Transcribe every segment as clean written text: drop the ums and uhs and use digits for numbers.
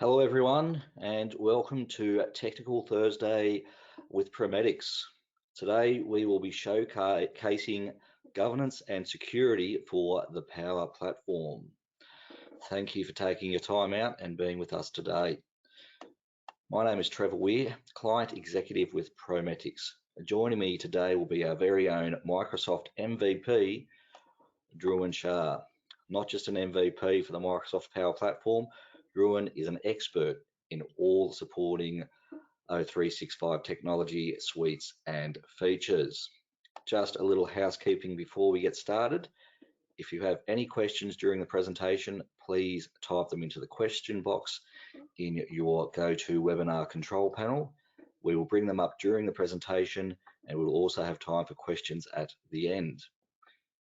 Hello everyone and welcome to Technical Thursday with Prometix. Today we will be showcasing governance and security for the Power Platform. Thank you for taking your time out and being with us today. My name is Trevor Weir, Client Executive with Prometix. Joining me today will be our very own Microsoft MVP, Dhruwan Shah. Not just an MVP for the Microsoft Power Platform, Dhruwan is an expert in all supporting O365 technology suites and features. Just a little housekeeping before we get started. If you have any questions during the presentation, please type them into the question box in your GoToWebinar control panel. We will bring them up during the presentation and we'll also have time for questions at the end.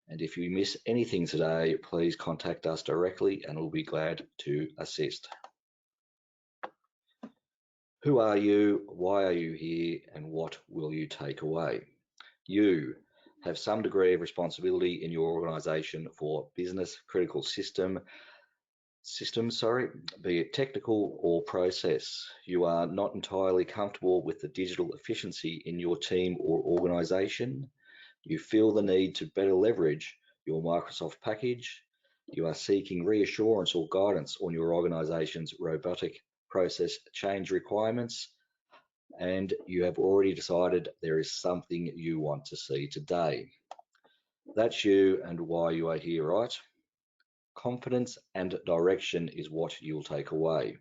And if you miss anything today, please contact us directly and we'll be glad to assist. Who are you? Why are you here? And what will you take away? You have some degree of responsibility in your organization for business critical systems, be it technical or process. You are not entirely comfortable with the digital efficiency in your team or organization. You feel the need to better leverage your Microsoft package. You are seeking reassurance or guidance on your organization's robotic process change requirements. And you have already decided there is something you want to see today. That's you and why you are here, right? Confidence and direction is what you'll take away.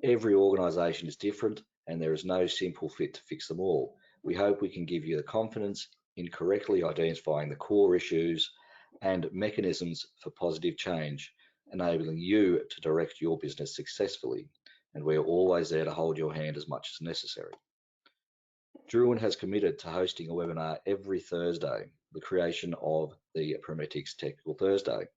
Every organization is different and there is no simple fit to fix them all. We hope we can give you the confidence in correctly identifying the core issues and mechanisms for positive change, enabling you to direct your business successfully. And we are always there to hold your hand as much as necessary. Dhruwan has committed to hosting a webinar every Thursday, the creation of the Prometix Technical Thursday,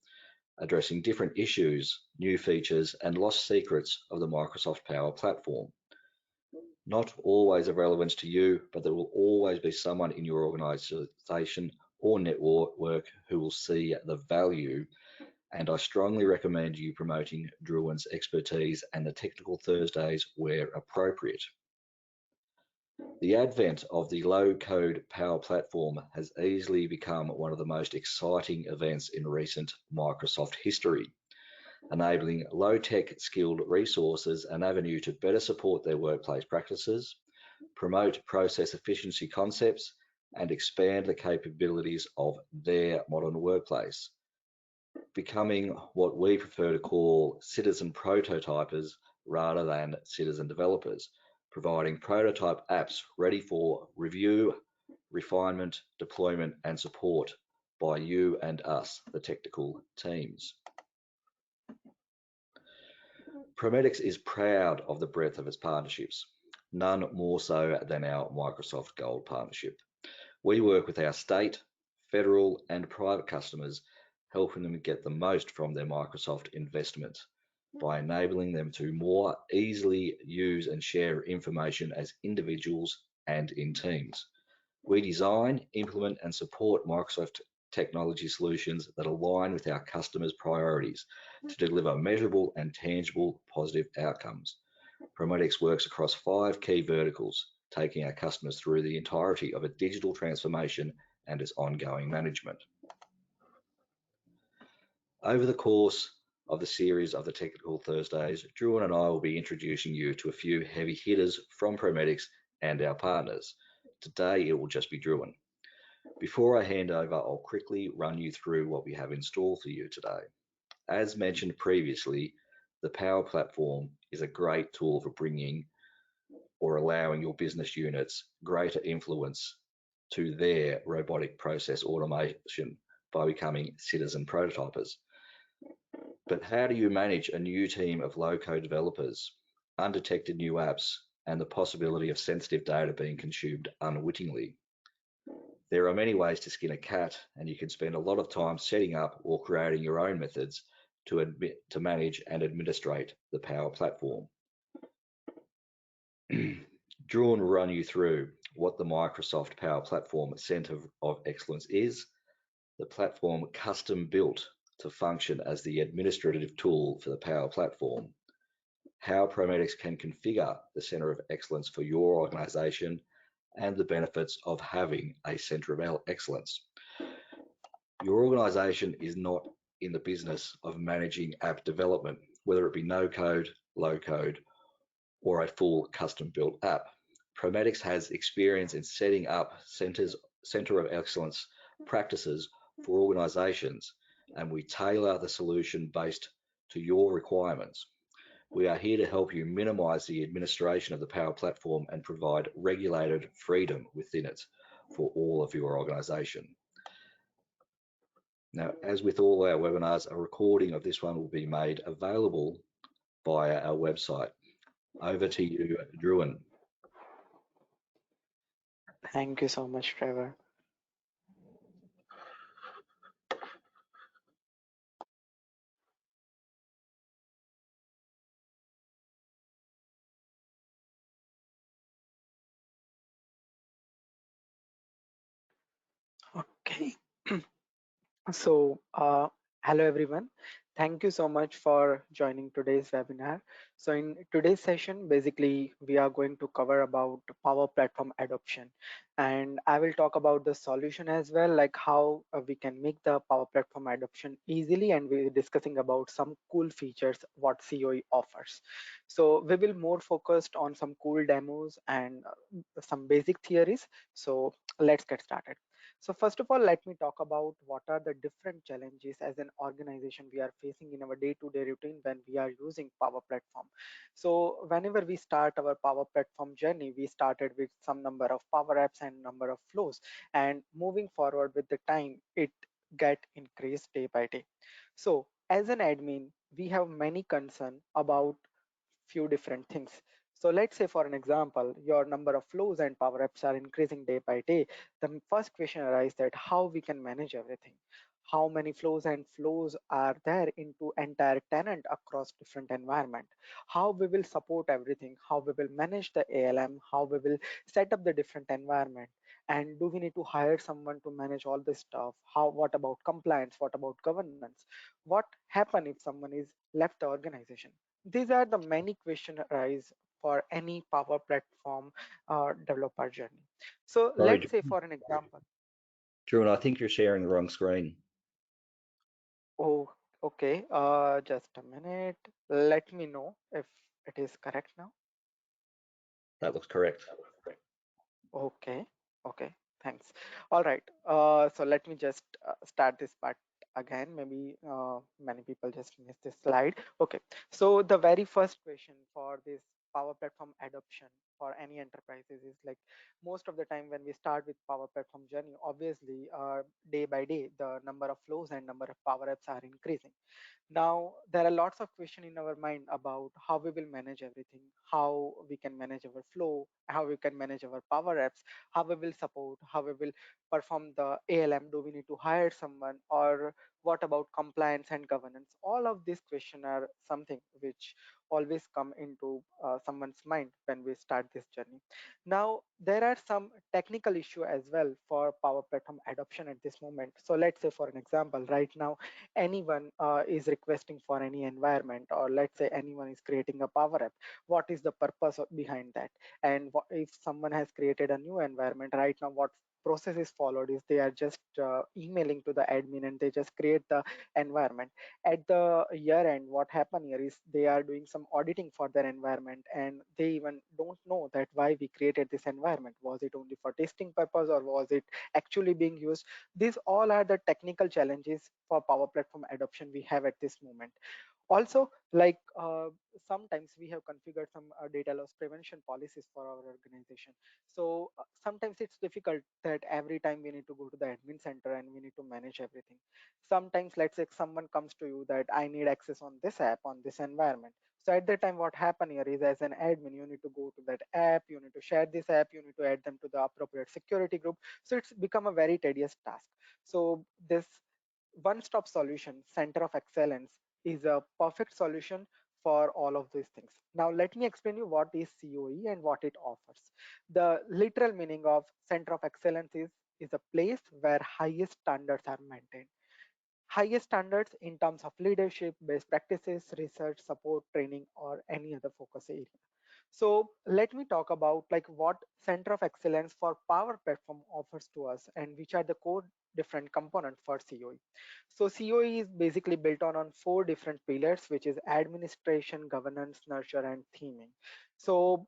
addressing different issues, new features, and lost secrets of the Microsoft Power Platform. Not always of relevance to you, but there will always be someone in your organization or network who will see the value, and I strongly recommend you promoting Dhruwan's expertise and the Technical Thursdays where appropriate. The advent of the low-code Power Platform has easily become one of the most exciting events in recent Microsoft history, enabling low-tech skilled resources an avenue to better support their workplace practices, promote process efficiency concepts, and expand the capabilities of their modern workplace, becoming what we prefer to call citizen prototypers rather than citizen developers, providing prototype apps ready for review, refinement, deployment, and support by you and us, the technical teams. Prometix is proud of the breadth of its partnerships, none more so than our Microsoft Gold partnership. We work with our state, federal, and private customers, helping them get the most from their Microsoft investment by enabling them to more easily use and share information as individuals and in teams. We design, implement, and support Microsoft technology solutions that align with our customers' priorities to deliver measurable and tangible positive outcomes. Prometix works across 5 key verticals, taking our customers through the entirety of a digital transformation and its ongoing management. Over the course of the series of the Technical Thursdays, Dhruwan and I will be introducing you to a few heavy hitters from Prometix and our partners. Today it will just be Dhruwan. Before I hand over, I'll quickly run you through what we have in store for you today. As mentioned previously, the Power Platform is a great tool for bringing or allowing your business units greater influence to their robotic process automation by becoming citizen prototypers. But how do you manage a new team of low-code developers, undetected new apps, and the possibility of sensitive data being consumed unwittingly? There are many ways to skin a cat, and you can spend a lot of time setting up or creating your own methods to manage and administrate the Power Platform. Dhruwan will run you through what the Microsoft Power Platform Centre of Excellence is, the platform custom built to function as the administrative tool for the Power Platform, how Prometix can configure the Centre of Excellence for your organisation, and the benefits of having a Centre of Excellence. Your organisation is not in the business of managing app development, whether it be no code, low code, or a full custom built app. Prometix has experience in setting up Centre of Excellence practices for organisations, and we tailor the solution based to your requirements. We are here to help you minimise the administration of the Power Platform and provide regulated freedom within it for all of your organisation. Now, as with all our webinars, a recording of this one will be made available via our website. Over to you, Druin. Thank you so much, Trevor. Okay. So, hello everyone. Thank you so much for joining today's webinar. So in today's session, basically, we are going to cover about Power Platform adoption. And I will talk about the solution as well, like how we can make the Power Platform adoption easily. And we're discussing about some cool features, what COE offers. So we will more focused on some cool demos and some basic theories. So let's get started. So first of all, let me talk about what are the different challenges as an organization we are facing in our day-to-day routine when we are using Power Platform. So whenever we start our Power Platform journey, we started with some number of Power Apps and number of flows, and moving forward with the time, it get increased day by day. So as an admin, we have many concern about few different things. So let's say for an example, your number of flows and power apps are increasing day by day. The first question arises that how we can manage everything. How many flows are there into entire tenant across different environment? How we will support everything? How we will manage the ALM? How we will set up the different environment? And do we need to hire someone to manage all this stuff? What about compliance? What about governance? What happen if someone is left the organization? These are the many questions arise for any Power Platform developer journey. So Sorry, let's say for an example. Druin, I think you're sharing the wrong screen. Oh, okay. Just a minute. Let me know if it is correct now. That looks correct. Okay. Okay. Thanks. All right. So let me just start this part again. Maybe many people just missed this slide. Okay. So the very first question for this Power Platform adoption for any enterprises is like most of the time when we start with Power Platform journey, obviously day by day the number of flows and number of Power Apps are increasing. Now there are lots of questions in our mind about how we will manage everything, how we can manage our flow, how we can manage our Power Apps, how we will support, how we will perform the ALM, do we need to hire someone, or what about compliance and governance? All of these questions are something which always come into someone's mind when we start this journey. Now there are some technical issue as well for Power Platform adoption at this moment. So let's say for an example, right now anyone is requesting for any environment, or let's say anyone is creating a Power App, what is the purpose behind that? And if someone has created a new environment right now, what process is followed is they are just emailing to the admin and they just create the environment. At the year end, what happened here is they are doing some auditing for their environment, and they even don't know that why we created this environment. Was it only for testing purpose, or was it actually being used? These all are the technical challenges for Power Platform adoption we have at this moment. Also, like sometimes we have configured some data loss prevention policies for our organization. So sometimes it's difficult that every time we need to go to the admin center and we need to manage everything. Sometimes let's say someone comes to you that I need access on this app on this environment. So at that time what happen here is, as an admin, you need to go to that app, you need to share this app, you need to add them to the appropriate security group. So it's become a very tedious task. So this one-stop solution, Center of Excellence, is a perfect solution for all of these things. Now let me explain you what is COE and what it offers. The literal meaning of Center of Excellence is a place where highest standards are maintained. highest standards in terms of leadership, best practices, research, support, training, or any other focus area. So let me talk about like what Center of Excellence for Power Platform offers to us and which are the core different components for COE. So COE is basically built on four different pillars, which is administration, governance, nurture, and theming. So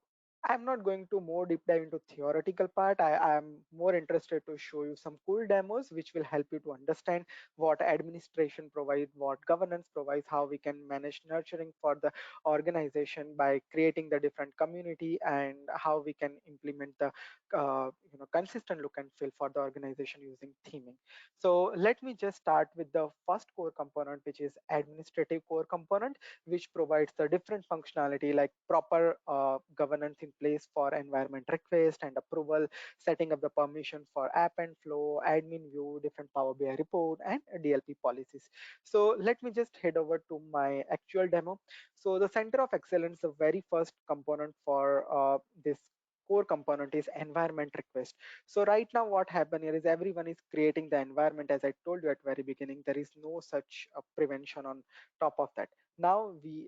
I'm not going to more deep dive into theoretical part. I am more interested to show you some cool demos which will help you to understand what administration provides, what governance provides, how we can manage nurturing for the organization by creating the different community, and how we can implement the consistent look and feel for the organization using theming. So let me just start with the first core component, which is administrative core component, which provides the different functionality like proper governance in place for environment request and approval, setting up the permission for app and flow, admin view, different Power BI report, and DLP policies. So let me just head over to my actual demo. So the Center of Excellence, the very first component for this core component is environment request. So right now what happened here is everyone is creating the environment. As I told you at very beginning, there is no such prevention on top of that. Now we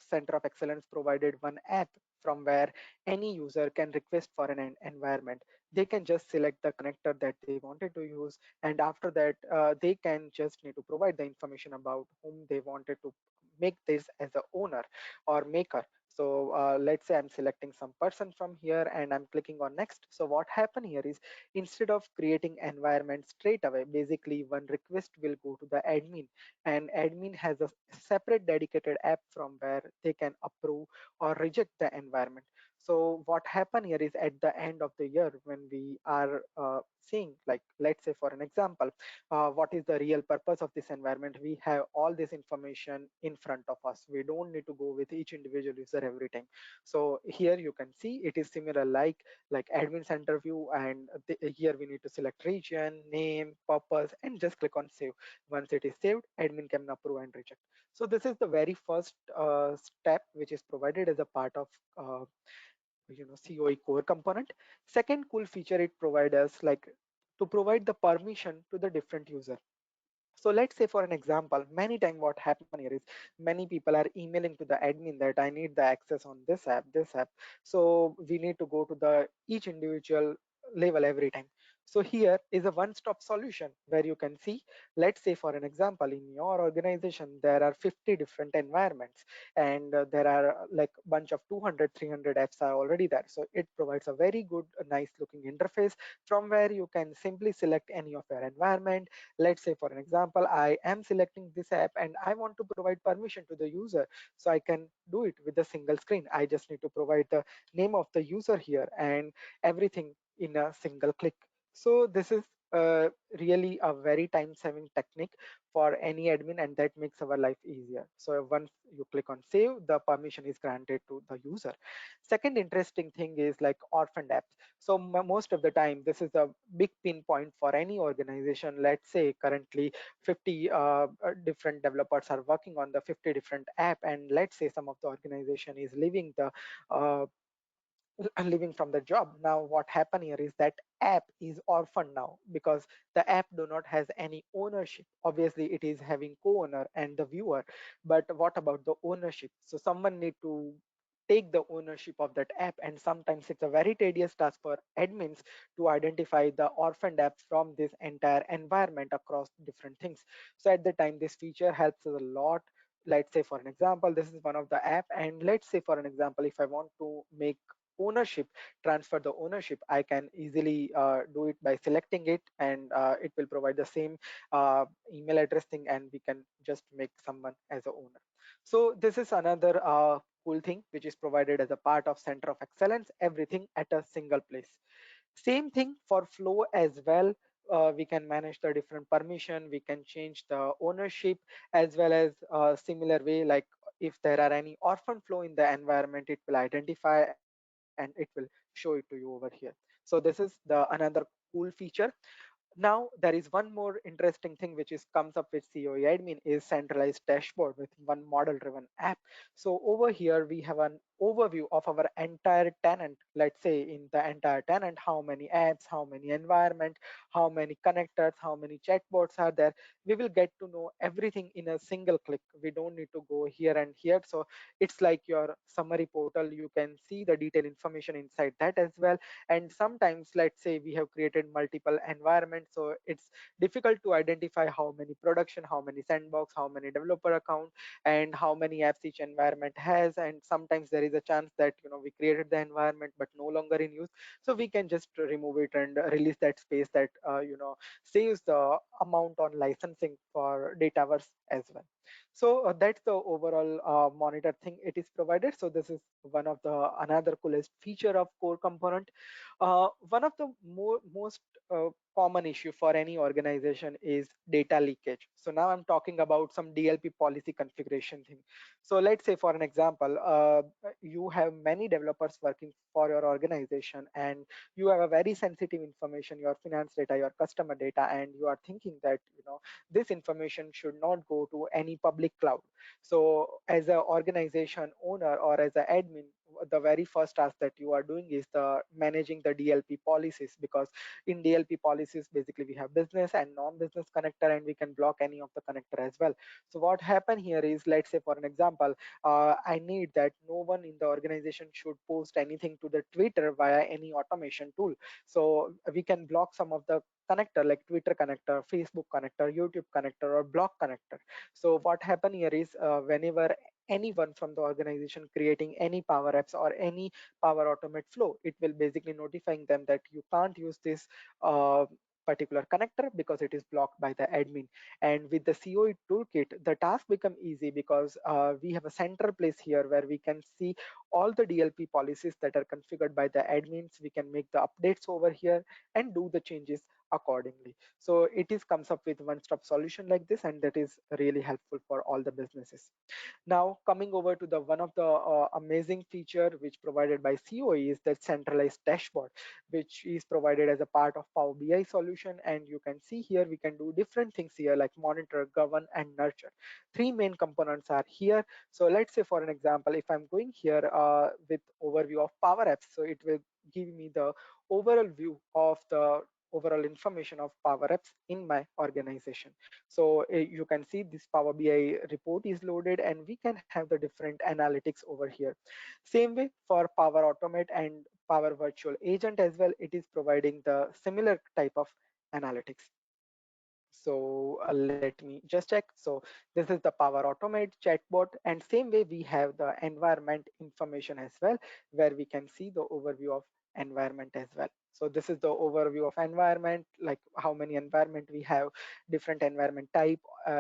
Center of Excellence provided one app from where any user can request for an environment. They can just select the connector that they wanted to use, and after that they can just need to provide the information about whom they wanted to make this as a owner or maker. So let's say I'm selecting some person from here and I'm clicking on next. So what happened here is instead of creating environment straight away, basically one request will go to the admin, and admin has a separate dedicated app from where they can approve or reject the environment. So what happened here is at the end of the year when we are seeing, like let's say for an example, what is the real purpose of this environment, we have all this information in front of us. We don't need to go with each individual user every time. So here you can see it is similar like admin center view, and here we need to select region, name, purpose, and just click on save. Once it is saved, admin can approve and reject. So this is the very first step which is provided as a part of COE core component. Second cool feature it provides us like to provide the permission to the different user. So let's say for an example, many time what happen here is many people are emailing to the admin that I need the access on this app. So we need to go to the each individual level every time. So here is a one-stop solution where you can see, let's say for an example, in your organization, there are 50 different environments, and there are like bunch of 200, 300 apps are already there. So it provides a very good, nice looking interface from where you can simply select any of your environment. Let's say for an example, I am selecting this app and I want to provide permission to the user, so I can do it with a single screen. I just need to provide the name of the user here and everything in a single click. So this is really a very time saving technique for any admin, and that makes our life easier. So once you click on save, the permission is granted to the user. Second interesting thing is like orphaned apps. So most of the time this is a big pinpoint for any organization. Let's say currently 50 different developers are working on the 50 different app, and let's say some of the organization is leaving the uh, living from the job. Now what happened here is that app is orphaned now because the app do not has any ownership. Obviously it is having co-owner and the viewer, but what about the ownership? So someone need to take the ownership of that app, and sometimes it's a very tedious task for admins to identify the orphaned app from this entire environment across different things. So at the time this feature helps us a lot. Let's say for an example, this is one of the app, and let's say for an example, if I want to make ownership, transfer the ownership, I can easily do it by selecting it, and it will provide the same email address thing, and we can just make someone as a owner. So this is another cool thing which is provided as a part of Center of Excellence, everything at a single place. Same thing for flow as well. We can manage the different permission, we can change the ownership, as well as similar way, like if there are any orphan flow in the environment, it will identify and it will show it to you over here. So this is the another cool feature. Now there is one more interesting thing which is comes up with COE admin is centralized dashboard with one model driven app. So over here we have an overview of our entire tenant. Let's say in the entire tenant, how many apps, how many environment, how many connectors, how many chatbots are there. We will get to know everything in a single click. We don't need to go here and here. So it's like your summary portal. You can see the detailed information inside that as well. And sometimes, let's say we have created multiple environments, so it's difficult to identify how many production, how many sandbox, how many developer account, and how many apps each environment has. And sometimes there is a chance that we created the environment but no longer in use, so we can just remove it and release that space. That saves the amount on licensing for Dataverse as well. So that's the overall monitor thing it is provided. So this is one of the another coolest feature of core component. One of the most uh, common issue for any organization is data leakage. So now I'm talking about some DLP policy configuration thing. So let's say, for an example, you have many developers working for your organization, and you have a very sensitive information, your finance data, your customer data, and you are thinking that this information should not go to any public cloud. So as an organization owner or as an admin, the very first task that you are doing is the managing the DLP policies, because in DLP policies, basically we have business and non-business connector, and we can block any of the connector as well. So what happen here is, let's say for an example, I need that no one in the organization should post anything to the Twitter via any automation tool. So we can block some of the connector like Twitter connector, Facebook connector, YouTube connector, or block connector. So what happen here is, whenever anyone from the organization creating any power apps or any power automate flow, it will basically notifying them that you can't use this uh, particular connector because it is blocked by the admin. And with the COE toolkit, the task become easy, because we have a central place here where we can see all the DLP policies that are configured by the admins. We can make the updates over here and do the changes accordingly. So it is comes up with one-stop solution like this, and that is really helpful for all the businesses. Now coming over to the one of the amazing feature which provided by COE is the centralized dashboard, which is provided as a part of Power BI solution. And you can see here we can do different things here like monitor, govern, and nurture. Three main components are here. So let's say for an example, if I'm going here with overview of Power Apps, so it will give me the overall view of the overall information of Power Apps in my organization. So you can see this Power BI report is loaded, and we can have the different analytics over here. Same way for Power Automate and Power Virtual Agent as well, it is providing the similar type of analytics. So let me just check. So this is the Power Automate chatbot, and same way we have the environment information as well, where we can see the overview of environment as well. So this is the overview of environment, like how many environment we have, different environment type,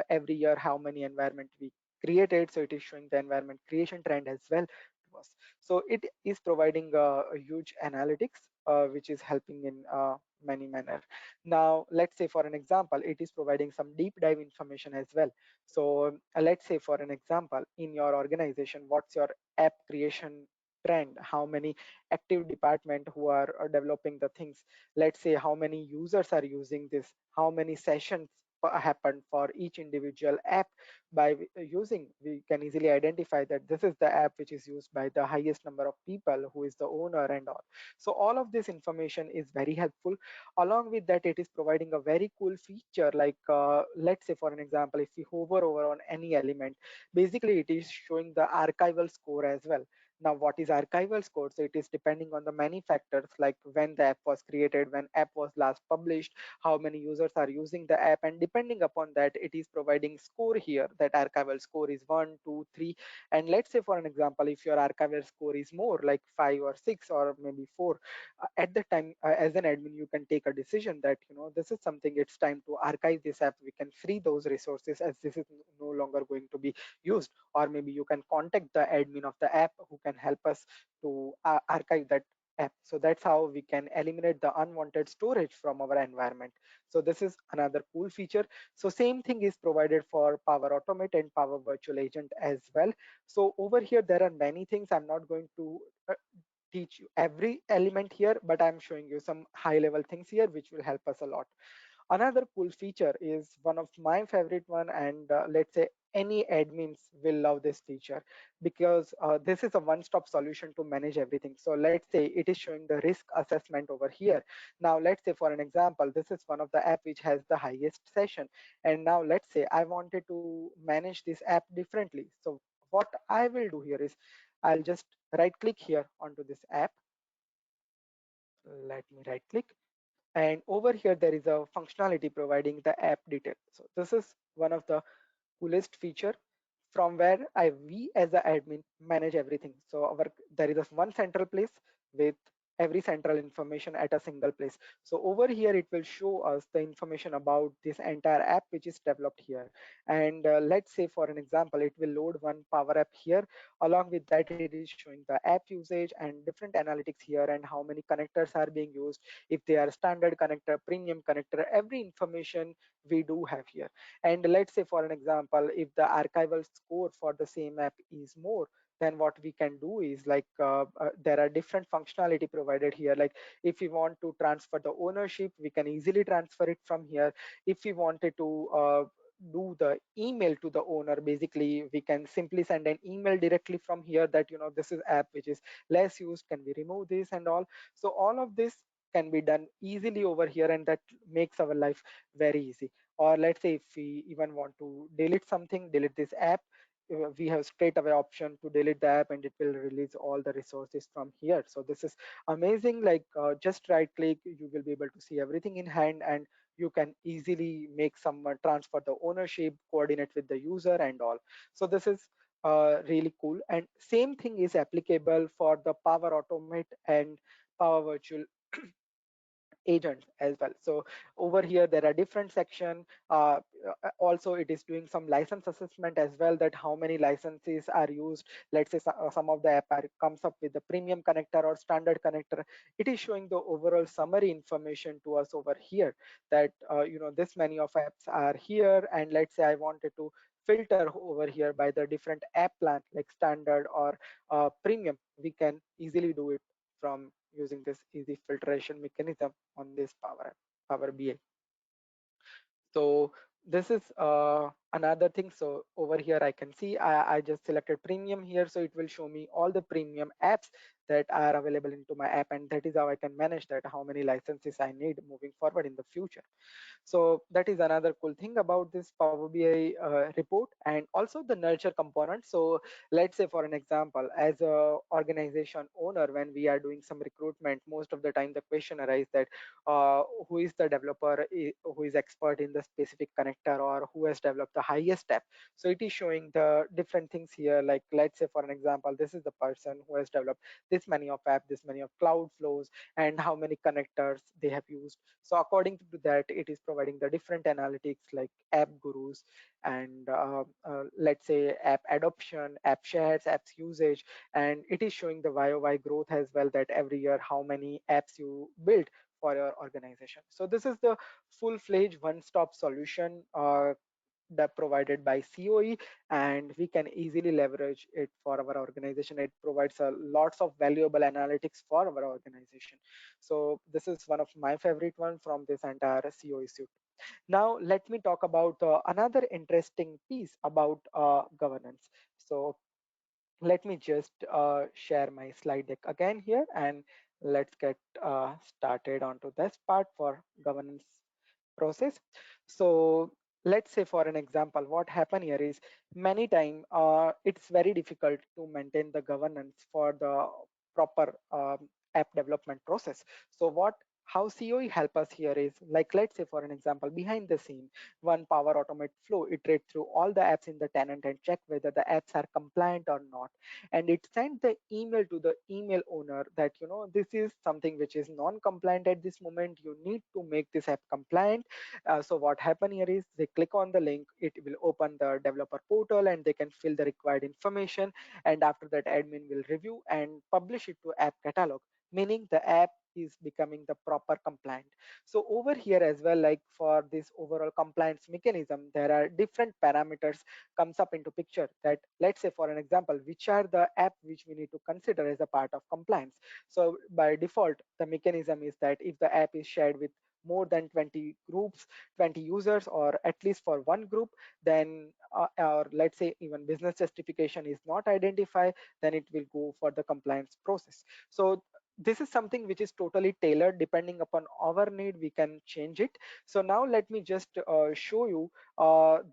every year how many environment we created. So it is showing the environment creation trend as well to us. So it is providing a huge analytics, which is helping in many manner. Now let's say for an example, it is providing some deep dive information as well. So let's say for an example, in your organization, what's your app creation trend, how many active department who are developing the things, let's say how many users are using this, how many sessions happen for each individual app. By using, we can easily identify that this is the app which is used by the highest number of people, who is the owner and all. So all of this information is very helpful. Along with that, it is providing a very cool feature like, let's say for an example, if we hover over on any element, basically it is showing the archival score as well. Now what is archival score? So it is depending on the many factors, like when the app was created, when app was last published, how many users are using the app, and depending upon that, it is providing score here. That archival score is 1, 2, 3. And let's say for an example, if your archival score is more like 5 or 6 or maybe 4, at the time, as an admin, you can take a decision that this is something, it's time to archive this app. We can free those resources as this is no longer going to be used. Or maybe you can contact the admin of the app who can help us to archive that app. So that's how we can eliminate the unwanted storage from our environment. So this is another cool feature. So same thing is provided for Power Automate and Power Virtual Agent as well. So over here there are many things. I'm not going to teach you every element here, but I'm showing you some high level things here which will help us a lot. Another cool feature is one of my favorite one, and let's say any admins will love this feature, because this is a one-stop solution to manage everything. So let's say it is showing the risk assessment over here. Now let's say, for an example, this is one of the app which has the highest session, and now let's say I wanted to manage this app differently. So what I will do here is I'll just right click here onto this app. Let me right click, and over here there is a functionality providing the app detail. So this is one of the coolest feature from where we as the admin manage everything. So there is a one central place with every central information at a single place. So over here it will show us the information about this entire app which is developed here. And let's say, for an example, it will load one Power App here. Along with that, it is showing the app usage and different analytics here, and how many connectors are being used, if they are standard connector, premium connector, every information we do have here. And let's say, for an example, if the archival score for the same app is more, then what we can do is like there are different functionality provided here. Like if we want to transfer the ownership, we can easily transfer it from here. If we wanted to do the email to the owner, basically we can simply send an email directly from here that, this is app which is less used, can we remove this and all. So all of this can be done easily over here, and that makes our life very easy. Or let's say if we even want to delete something, delete this app, we have straight away option to delete the app, and it will release all the resources from here. So this is amazing. Like just right click, you will be able to see everything in hand, and you can easily make some transfer the ownership, coordinate with the user and all. So this is really cool. And same thing is applicable for the Power Automate and Power Virtual agents as well. So over here there are different section. Also it is doing some license assessment as well, that how many licenses are used. Let's say some of the app comes up with the premium connector or standard connector. It is showing the overall summary information to us over here, that this many of apps are here, and let's say I wanted to filter over here by the different app plan like standard or premium. We can easily do it from using this easy filtration mechanism on this Power BI. So this is another thing. So over here I can see I just selected premium here, so it will show me all the premium apps that are available into my app, and that is how I can manage that, how many licenses I need moving forward in the future. So that is another cool thing about this Power BI report. And also the nurture component. So let's say, for an example, as a organization owner, when we are doing some recruitment, most of the time the question arises that who is the developer who is expert in the specific connector, or who has developed the highest app. So it is showing the different things here. Like let's say, for an example, this is the person who has developed this many of app, this many of cloud flows, and how many connectors they have used. So according to that, it is providing the different analytics like app gurus, and let's say app adoption, app shares, apps usage, and it is showing the YOY growth as well, that every year how many apps you build for your organization. So this is the full-fledged one-stop solution that provided by COE, and we can easily leverage it for our organization. It provides a lots of valuable analytics for our organization. So this is one of my favorite one from this entire COE suite. Now let me talk about another interesting piece about governance. So let me just share my slide deck again here, and let's get started onto this part for governance process. So let's say, for an example, what happen here is many time it's very difficult to maintain the governance for the proper app development process. So what how COE help us here is, like let's say, for an example, behind the scene, one Power Automate flow iterate through all the apps in the tenant and check whether the apps are compliant or not, and it sent the email to the email owner that this is something which is non-compliant at this moment, you need to make this app compliant. So what happen here is they click on the link, it will open the developer portal, and they can fill the required information, and after that admin will review and publish it to app catalog, meaning the app is becoming the proper compliant. So over here as well, like for this overall compliance mechanism, there are different parameters comes up into picture, that let's say, for an example, which are the app which we need to consider as a part of compliance. So by default the mechanism is that if the app is shared with more than 20 groups, 20 users, or at least for one group, then or let's say even business justification is not identified, then it will go for the compliance process. So this is something which is totally tailored. Depending upon our need, we can change it. So now let me just show you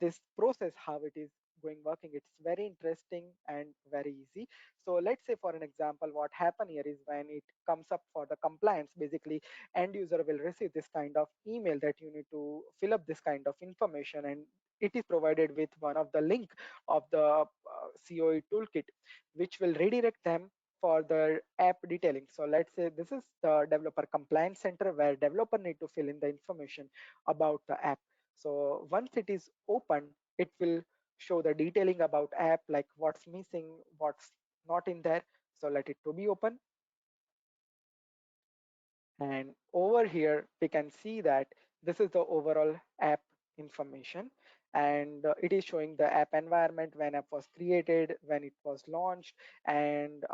this process, how it is going working. It's very interesting and very easy. So let's say for an example, what happen here is when it comes up for the compliance, basically end user will receive this kind of email that you need to fill up this kind of information, and it is provided with one of the link of the COE toolkit, which will redirect them for the app detailing. So let's say this is the developer compliance center where developer need to fill in the information about the app. So once it is open, it will show the detailing about app, like what's missing, what's not in there. So let it to be open. And over here, we can see that this is the overall app information, and it is showing the app environment, when app was created, when it was launched, and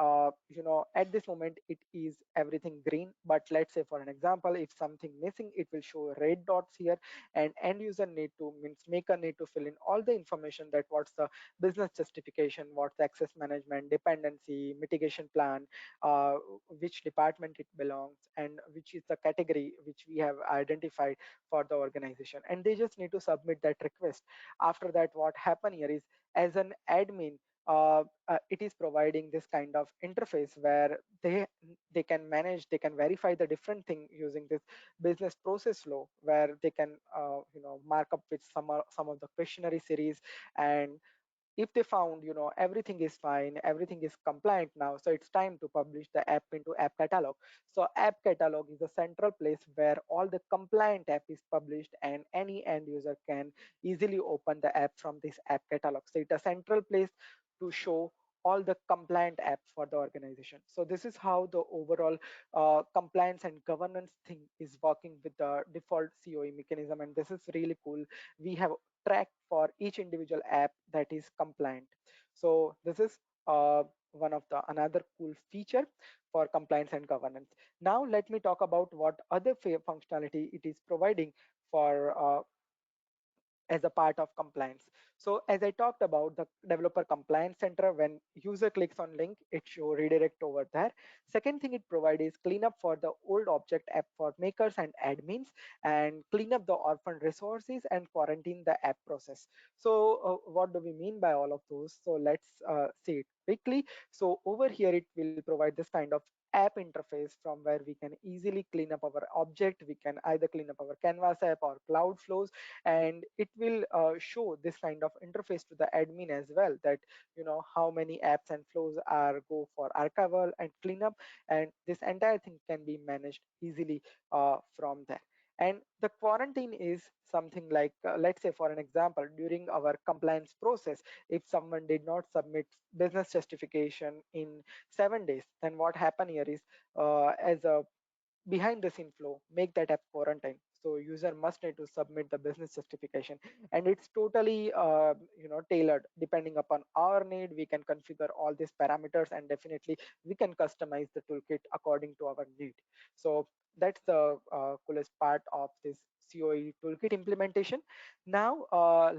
at this moment it is everything green. But let's say for an example, if something missing, it will show red dots here, and end user need to, means maker need to fill in all the information, that what's the business justification, what's the access management, dependency mitigation plan, uh, which department it belongs, and which is the category which we have identified for the organization, and they just need to submit that request. After that, what happen here is, as an admin, it is providing this kind of interface where they can manage, they can verify the different thing using this business process flow, where they can mark up with some of the questionnaire series. And if they found everything is fine, everything is compliant now, so it's time to publish the app into app catalog. So app catalog is a central place where all the compliant app is published, and any end user can easily open the app from this app catalog. So it's a central place to show all the compliant apps for the organization. So this is how the overall compliance and governance thing is working with the default COE mechanism, and this is really cool. We have track for each individual app that is compliant. So this is one of the another cool feature for compliance and governance. Now let me talk about what other functionality it is providing for as a part of compliance. So as I talked about the developer compliance center, when user clicks on link, it show redirect over there. Second thing it provides is cleanup for the old object app for makers and admins, and clean up the orphan resources and quarantine the app process. So what do we mean by all of those? So let's see it quickly. So over here it will provide this kind of app interface from where we can easily clean up our object. We can either clean up our canvas app or cloud flows, and it will show this kind of interface to the admin as well, that how many apps and flows are go for archival and cleanup, and this entire thing can be managed easily from there. And the quarantine is something like, let's say for an example, during our compliance process, if someone did not submit business justification in 7 days, then what happen here is, as a behind the scene flow, make that app quarantine. So user must need to submit the business justification, and it's totally tailored. Depending upon our need, we can configure all these parameters, and definitely we can customize the toolkit according to our need. So that's the coolest part of this COE toolkit implementation. Now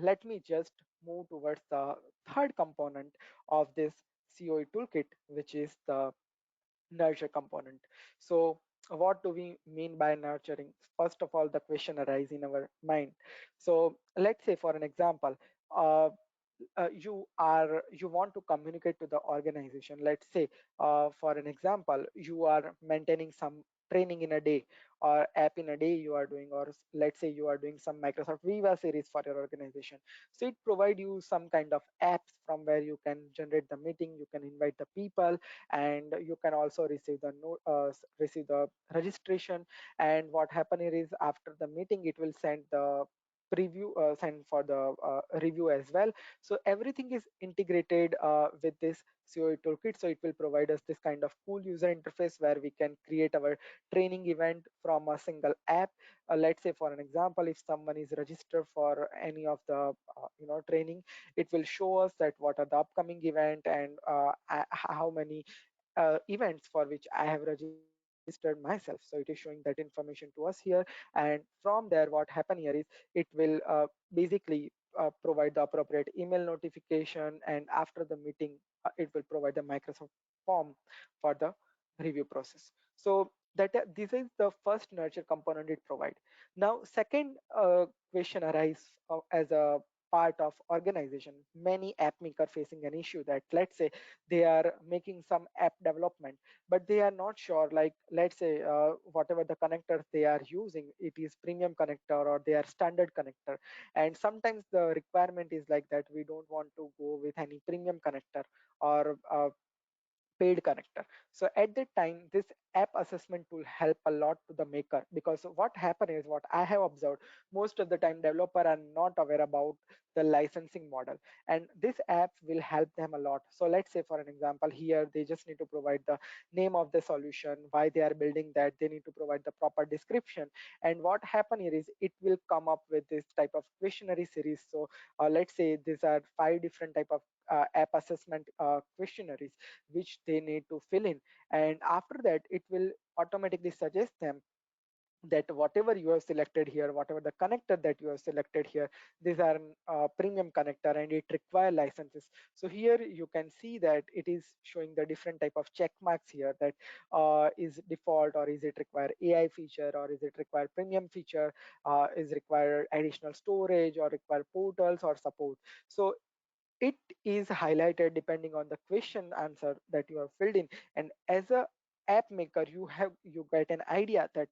let me just move towards the third component of this COE toolkit, which is the nurture component. So what do we mean by nurturing? First of all, the question arises in our mind. So let's say for an example, uh, you want to communicate to the organization. Let's say for an example, you are maintaining some training in a day, or app in a day you are doing, or let's say you are doing some Microsoft Viva series for your organization. So it provide you some kind of apps from where you can generate the meeting, you can invite the people, and you can also receive the receive the registration. And what happen here is, after the meeting it will send the preview, send for the review as well. So everything is integrated with this COE toolkit. So it will provide us this kind of cool user interface where we can create our training event from a single app. Let's say for an example, if someone is registered for any of the training, it will show us that what are the upcoming event, and how many events for which I have registered. registered myself. So it is showing that information to us here, and from there what happen here is it will basically provide the appropriate email notification, and after the meeting it will provide the Microsoft form for the review process. So that this is the first nurture component it provide. Now second question arise as a part of organization. Many app maker facing an issue that, let's say, they are making some app development, but they are not sure, like let's say whatever the connectors they are using, it is premium connector or they are standard connector, and sometimes the requirement is like that we don't want to go with any premium connector or paid connector. So at that time this app assessment tool help a lot to the maker, because what happen is, what I have observed, most of the time developer are not aware about the licensing model, and this app will help them a lot. So let's say for an example, here they just need to provide the name of the solution, why they are building that, they need to provide the proper description, and what happen here is it will come up with this type of questionnaire series. So let's say these are 5 different type of app assessment questionnaires which they need to fill in, and after that it will automatically suggest them that whatever you have selected here, whatever the connector that you have selected here, these are premium connector and it require licenses. So here you can see that it is showing the different type of check marks here, that is default, or is it require AI feature, or is it require premium feature, is require additional storage, or require portals or support. So it is highlighted depending on the question answer that you have filled in, and as a app maker you get an idea that,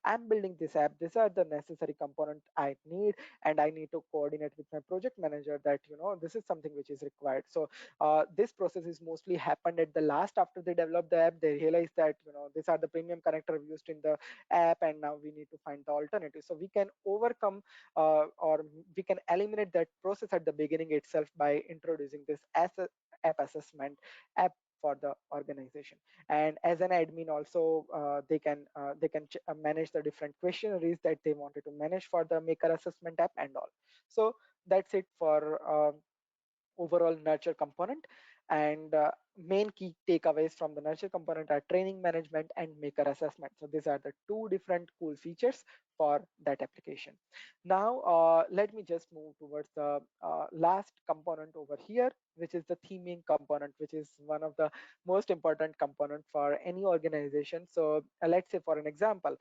I'm building this app, these are the necessary component I need, and I need to coordinate with my project manager that, this is something which is required. So this process is mostly happened at the last, after they develop the app they realize that, these are the premium connector used in the app, and now we need to find the alternative. So we can overcome or we can eliminate that process at the beginning itself by introducing this as a app assessment app for the organization. And as an admin also, they can manage the different questionnaires that they wanted to manage for the maker assessment app and all. So that's it for overall nurture component. And main key takeaways from the nurture component are training management and maker assessment. So these are the 2 different cool features for that application. Now let me just move towards the last component over here, which is the theming component, which is one of the most important component for any organization. So let's say for an example,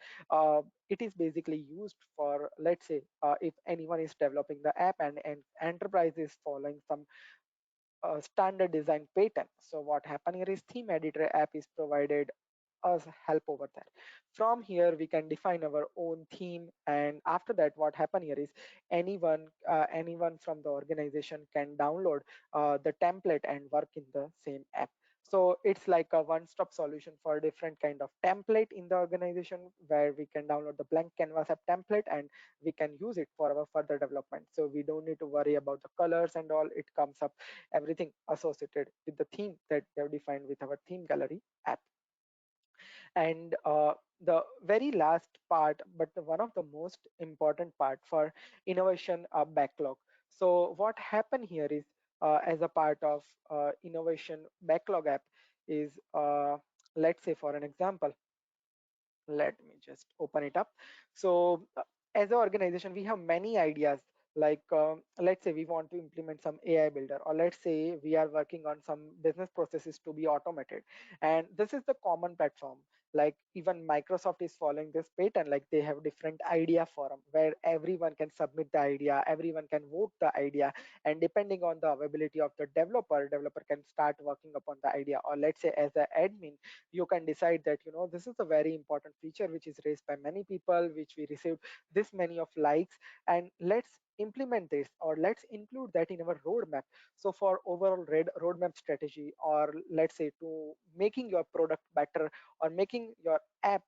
it is basically used for, let's say if anyone is developing the app, and enterprise is following some standard design pattern. So what happen here is theme editor app is provided us help over there. From here we can define our own theme, and after that what happen here is anyone from the organization can download the template and work in the same app. So it's like a one-stop solution for different kind of template in the organization, where we can download the blank canvas app template and we can use it for our further development. So we don't need to worry about the colors and all. It comes up everything associated with the theme that we have defined with our theme gallery app. And the very last part, but one of the most important part for innovation backlog. So what happened here is, as a part of innovation backlog app is, let's say for an example, let me just open it up. So as an organization we have many ideas, like let's say we want to implement some AI builder, or let's say we are working on some business processes to be automated, and this is the common platform. Like even Microsoft is following this pattern, like they have different idea forum where everyone can submit the idea, everyone can vote the idea, and depending on the availability of the developer can start working upon the idea. Or let's say as an admin, you can decide that, this is a very important feature which is raised by many people, which we received this many of likes, and let's implement this, or let's include that in our roadmap. So for overall roadmap strategy, or let's say to making your product better, or making your app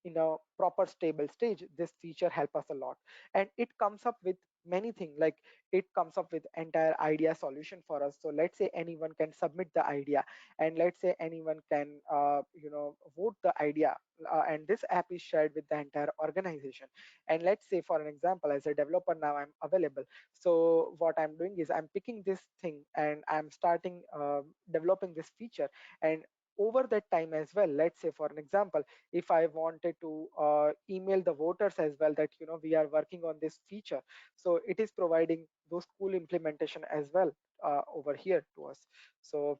in a proper stable stage, this feature help us a lot. And it comes up with many things, like it comes up with entire idea solution for us. So let's say anyone can submit the idea, and let's say anyone can vote the idea, and this app is shared with the entire organization. And let's say for an example, as a developer now I'm available, so what I'm doing is I'm picking this thing and I'm starting developing this feature, and over that time as well, let's say for an example, if I wanted to email the voters as well that we are working on this feature, so it is providing those cool implementation as well over here to us. So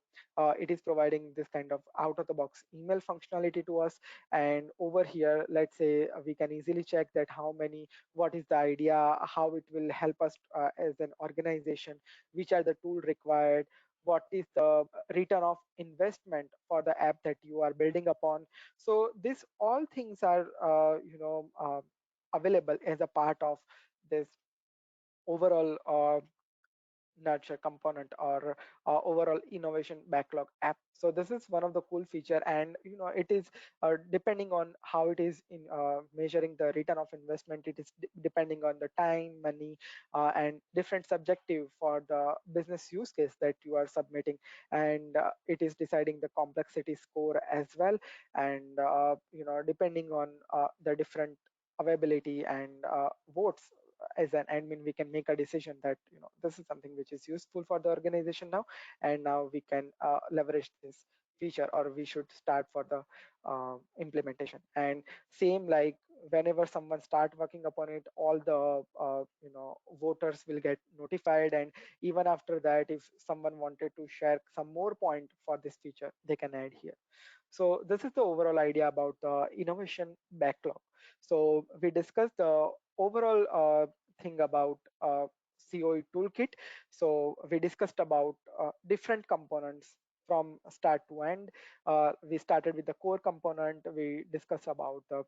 it is providing this kind of out of the box email functionality to us. And over here, let's say we can easily check that what is the idea, how it will help us as an organization, which are the tool required, what is the return of investment for the app that you are building upon. So these all things are available as a part of this overall nurture component or overall innovation backlog app. So this is one of the cool feature, and it is depending on how it is in measuring the return of investment. It is depending on the time, money, and different subjective for the business use case that you are submitting. And it is deciding the complexity score as well. And depending on the different availability and votes, as an admin we can make a decision that this is something which is useful for the organization now, and now we can leverage this feature, or we should start for the implementation. And same like whenever someone start working upon it, all the voters will get notified, and even after that, if someone wanted to share some more point for this feature, they can add here. So this is the overall idea about the innovation backlog. So we discussed the overall thing about COE toolkit. So we discussed about different components from start to end. We started with the core component. We discussed about the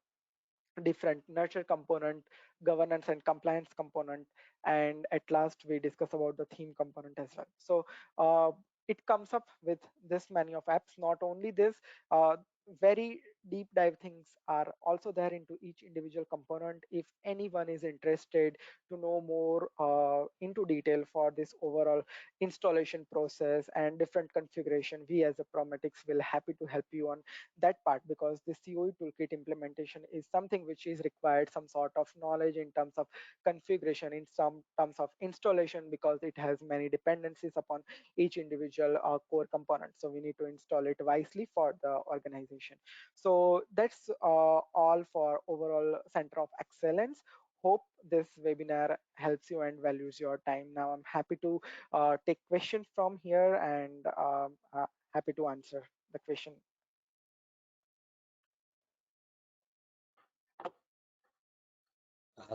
different nurture component, governance and compliance component, and at last we discuss about the theme component as well. So it comes up with this many of apps. Not only this, very deep dive things are also there into each individual component. If anyone is interested to know more into detail for this overall installation process and different configuration, we as a Prometix will happy to help you on that part, because the COE toolkit implementation is something which is required some sort of knowledge in terms of configuration, in some terms of installation, because it has many dependencies upon each individual core component. So we need to install it wisely for the organization. So that's all for overall Center of Excellence. Hope this webinar helps you and values your time. Now I'm happy to take questions from here, and happy to answer the question.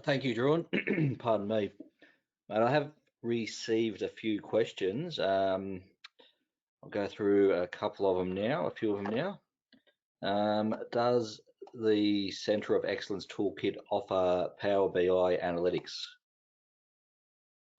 Thank you, Drew. Pardon me. I have received a few questions. I'll go through a couple of them now, a few of them now. Does the Centre of Excellence Toolkit offer Power BI analytics?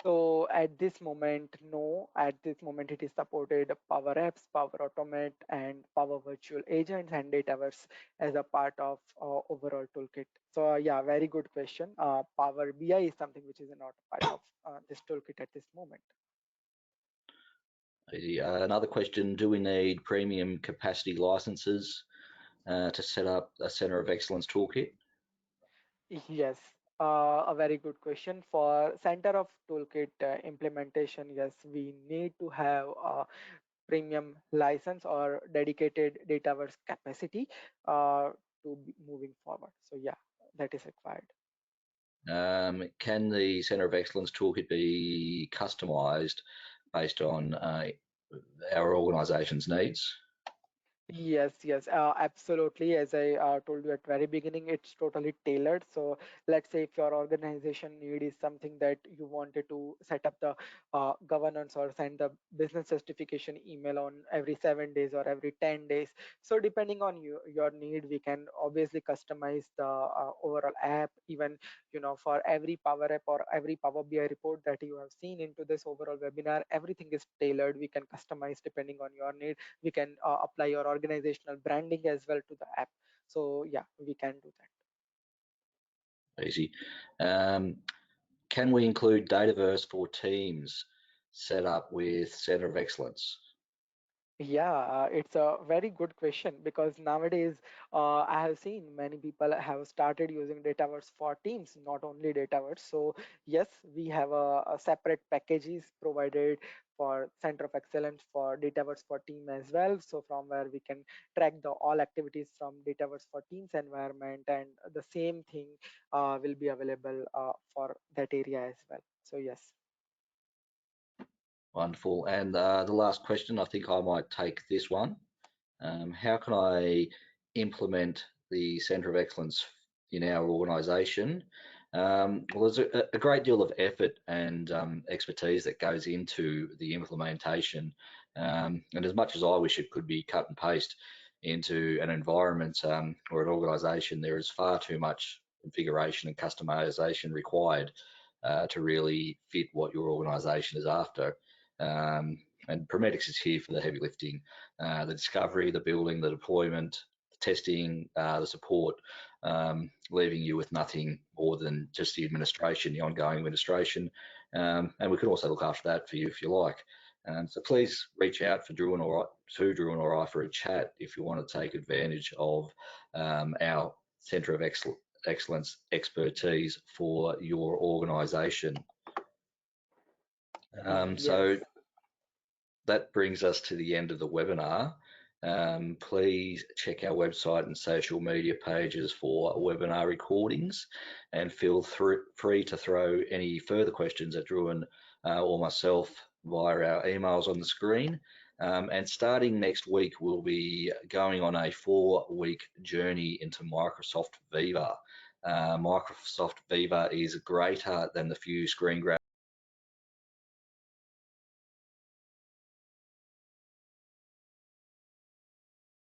So at this moment, no. At this moment, it is supported Power Apps, Power Automate, and Power Virtual Agents and Dataverse as a part of overall toolkit. So yeah, very good question. Power BI is something which is not a part of this toolkit at this moment. Another question, do we need premium capacity licenses to set up a Centre of Excellence Toolkit? Yes, a very good question. For Center of Toolkit implementation, yes, we need to have premium license or dedicated Dataverse capacity to be moving forward. So yeah, that is required. Can the Centre of Excellence Toolkit be customised based on our organisation's needs? Yes, absolutely. As I told you at very beginning, it's totally tailored. So let's say if your organization need is something that you wanted to set up the governance or send the business certification email on every 7 days or every 10 days. So depending on your need, we can obviously customize the overall app. Even for every Power App or every Power BI report that you have seen into this overall webinar, everything is tailored. We can customize depending on your need. We can apply your organizational branding as well to the app. So yeah, we can do that. Easy. Can we include Dataverse for teams set up with Centre of Excellence? Yeah, it's a very good question because nowadays I have seen many people have started using Dataverse for Teams, not only Dataverse. So yes, we have a separate packages provided for Center of Excellence for Dataverse for Team as well. So from where we can track the all activities from Dataverse for Teams environment, and the same thing will be available for that area as well. So yes. Wonderful. And the last question, I think I might take this one. How can I implement the Centre of Excellence in our organisation? Well, there's a great deal of effort and expertise that goes into the implementation. And as much as I wish it could be cut and paste into an environment or an organisation, there is far too much configuration and customisation required to really fit what your organisation is after. And Prometix is here for the heavy lifting, the discovery, the building, the deployment, the testing, the support, leaving you with nothing more than just the administration, the ongoing administration. And we can also look after that for you if you like. So please reach out to Drew and I for a chat if you want to take advantage of our Centre of Excellence expertise for your organisation. Yes. So that brings us to the end of the webinar. Please check our website and social media pages for webinar recordings, and feel free to throw any further questions at Drew or myself via our emails on the screen. And starting next week, we'll be going on a 4-week journey into Microsoft Viva. Microsoft Viva is greater than the few screen grabs